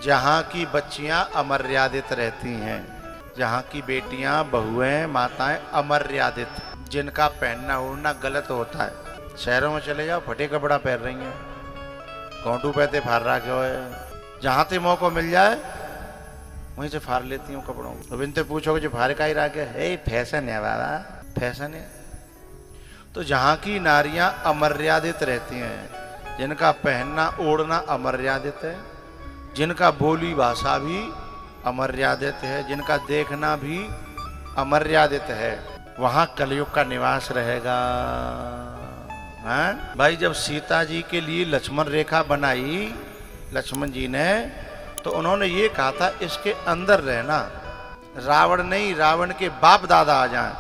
जहाँ की बच्चियां अमर्यादित रहती हैं, जहाँ की बेटियां, बहुएं, माताएं अमर्यादित, जिनका पहनना ओढ़ना गलत होता है। शहरों में चले जाओ, फटे कपड़ा पहन रही हैं, घोंटू पहते फाड़ रहा क्यों है। जहाँ से मौका मिल जाए वहीं से फाड़ लेती हूँ कपड़ों को। अब इनसे पूछोगे जो फाड़ का ही रहा क्या है, फैशन है बाबा, फैशन है। तो जहाँ की नारियां अमर्यादित रहती हैं, जिनका पहनना ओढ़ना अमर्यादित है, जिनका बोली भाषा भी अमर्यादित है, जिनका देखना भी अमर्यादित है, वहां कलयुग का निवास रहेगा। हैं? भाई जब सीता जी के लिए लक्ष्मण रेखा बनाई लक्ष्मण जी ने, तो उन्होंने ये कहा था इसके अंदर रहना, रावण नहीं, रावण के बाप दादा आ जाएं,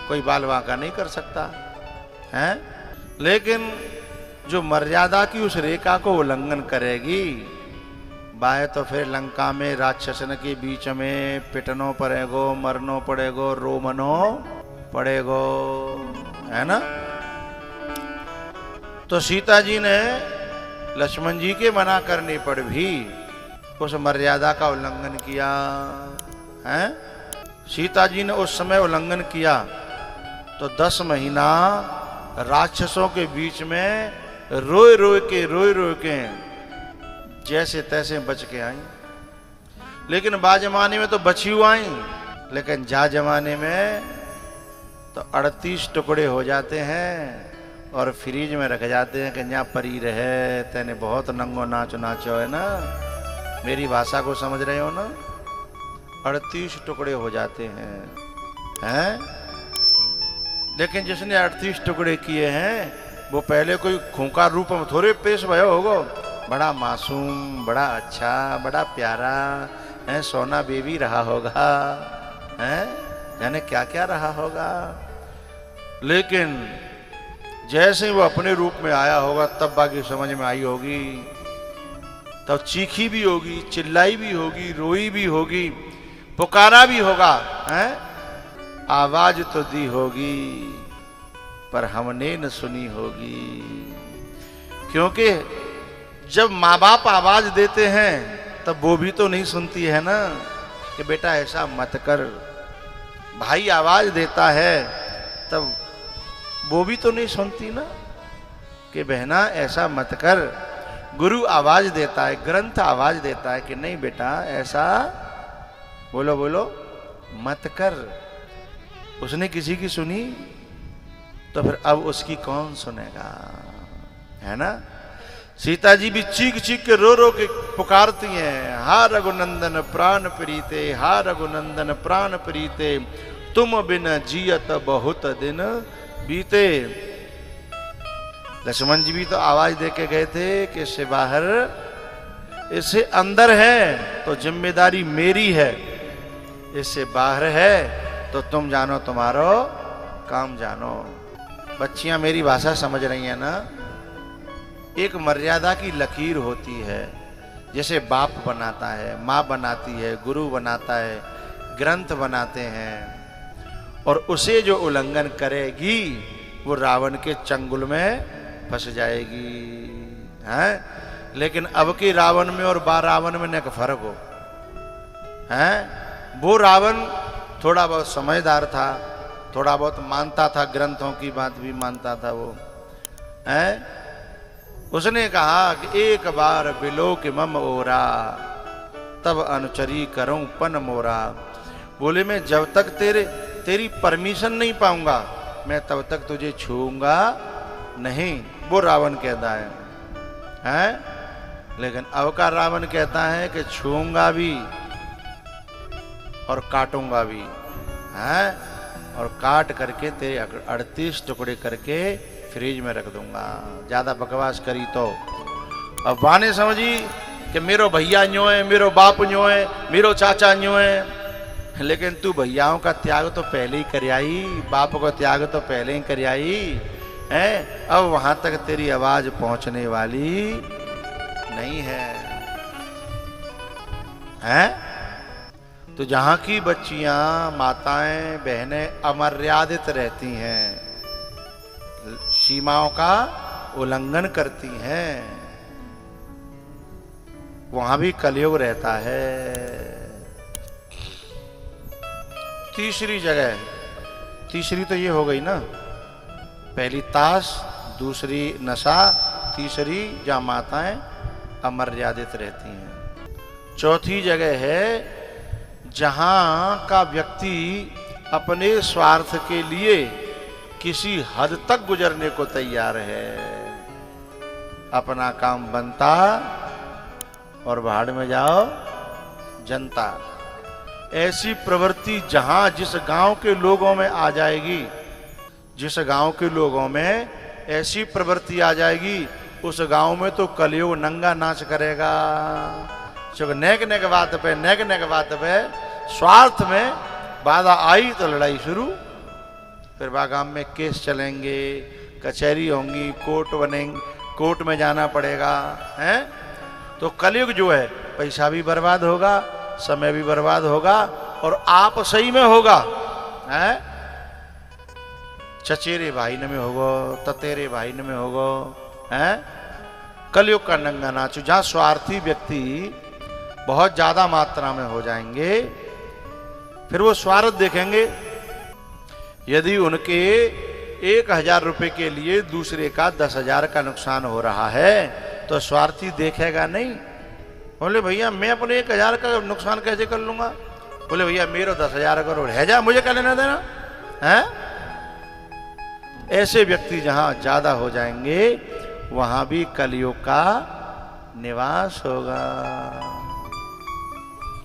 कोई बाल वांका नहीं कर सकता है। लेकिन जो मर्यादा की उस रेखा को उल्लंघन करेगी, बाय तो फिर लंका में राक्षसन के बीच में पिटनो पड़ेगो, मरनो पड़ेगो, रोमनो पड़ेगो, है ना। तो सीता जी ने लक्ष्मण जी के मना करने पर भी उस मर्यादा का उल्लंघन किया है। सीता जी ने उस समय उल्लंघन किया तो 10 महीना राक्षसों के बीच में रोए रोए के जैसे तैसे बच के आई। लेकिन बा जमाने में तो बची हुई आई, लेकिन जा जमाने में तो 38 टुकड़े हो जाते हैं और फ्रिज में रख जाते हैं कि यहाँ परी रहे, तेने बहुत नंगो नाचो नाचो, है ना, मेरी भाषा को समझ रहे हो ना। 38 टुकड़े हो जाते हैं। लेकिन जिसने 38 टुकड़े किए हैं वो पहले कोई खूंखार रूप में थोड़े पेश भयो होगो, बड़ा मासूम, बड़ा अच्छा, बड़ा प्यारा है, सोना बेबी रहा होगा, है यानी क्या क्या रहा होगा। लेकिन जैसे वो अपने रूप में आया होगा तब बाकी समझ में आई होगी, तब चीखी भी होगी, चिल्लाई भी होगी, रोई भी होगी, पुकारा भी होगा, हैं? आवाज तो दी होगी पर हमने न सुनी होगी। क्योंकि जब माँ बाप आवाज देते हैं तब वो भी तो नहीं सुनती है ना कि बेटा ऐसा मत कर। भाई आवाज देता है तब वो भी तो नहीं सुनती ना कि बहना ऐसा मत कर। गुरु आवाज देता है, ग्रंथ आवाज देता है कि नहीं बेटा ऐसा बोलो बोलो मत कर। उसने किसी की सुनी तो फिर अब उसकी कौन सुनेगा, है ना। सीता जी भी चीख चीख के रो के पुकारती हैं, हा रघुनंदन प्राण प्रीते, हा रघुनंदन प्राण प्रीते, तुम बिन जियत बहुत दिन बीते। लक्ष्मण जी भी तो आवाज दे के गए थे कि इससे बाहर, इससे अंदर है तो जिम्मेदारी मेरी है, इससे बाहर है तो तुम जानो, तुम्हारो काम जानो। बच्चियां मेरी भाषा समझ रही हैं ना। एक मर्यादा की लकीर होती है, जैसे बाप बनाता है, माँ बनाती है, गुरु बनाता है, ग्रंथ बनाते हैं, और उसे जो उल्लंघन करेगी वो रावण के चंगुल में फंस जाएगी, हैं। लेकिन अब के रावण में और बा रावण में न फर्क हो, हैं। वो रावण थोड़ा बहुत समझदार था, थोड़ा बहुत मानता था, ग्रंथों की बात भी मानता था वो, हैं। उसने कहा कि एक बार बिलोक मम ओरा, तब अनुचरी करूं पन मोरा। बोले मैं जब तक तेरी परमिशन नहीं पाऊंगा मैं तब तक तुझे छूऊंगा नहीं, वो रावण कहता है। लेकिन अब का रावण कहता है कि छूऊंगा भी और काटूंगा भी, हैं, और काट करके तेरे 38 टुकड़े करके फ्रिज में रख दूंगा। ज्यादा बकवास करी तो अब बाने समझी कि मेरो भैया न्यो है, मेरो बाप न्यो है, मेरो चाचा न्यो है। लेकिन तू भैयाओं का त्याग तो पहले ही कर आई, बाप का त्याग तो पहले ही कर आई है। अब वहां तक तेरी आवाज पहुंचने वाली नहीं है, हैं। तो जहां की बच्चियां, माताएं, बहनें अमर्यादित रहती हैं, सीमाओं का उल्लंघन करती हैं, वहां भी कलयुग रहता है। तीसरी जगह, तीसरी तो ये हो गई ना, पहली ताश, दूसरी नशा, तीसरी जहां माताएं अमर्यादित रहती हैं। चौथी जगह है जहां का व्यक्ति अपने स्वार्थ के लिए किसी हद तक गुजरने को तैयार है, अपना काम बनता और भाड़ में जाओ जनता। ऐसी प्रवृत्ति जहां जिस गांव के लोगों में आ जाएगी, जिस गांव के लोगों में ऐसी प्रवृत्ति आ जाएगी, उस गांव में तो कलयुग नंगा नाच करेगा। चूंकि नेक नेक बात पे, नेक नेक बात पे स्वार्थ में बाधा आई तो लड़ाई शुरू, फिर बागाम में केस चलेंगे, कचहरी होंगी, कोर्ट बनेंगे, कोर्ट में जाना पड़ेगा, हैं? तो कलयुग जो है पैसा भी बर्बाद होगा, समय भी बर्बाद होगा, और आप सही में होगा, हैं? चचेरे भाई न में होगो, ततेरे भाई न में होगो, हैं? कलयुग का नंगा नाच, जहां स्वार्थी व्यक्ति बहुत ज्यादा मात्रा में हो जाएंगे, फिर वो स्वार्थ देखेंगे। यदि उनके 1000 रुपए के लिए दूसरे का 10,000 का नुकसान हो रहा है तो स्वार्थी देखेगा नहीं। बोले भैया मैं अपने 1000 का नुकसान कैसे कर लूंगा? बोले भैया मेरे 10,000 करो, रह जा, मुझे क्या लेना देना है? ऐसे व्यक्ति जहां ज्यादा हो जाएंगे वहां भी कलयुग का निवास होगा।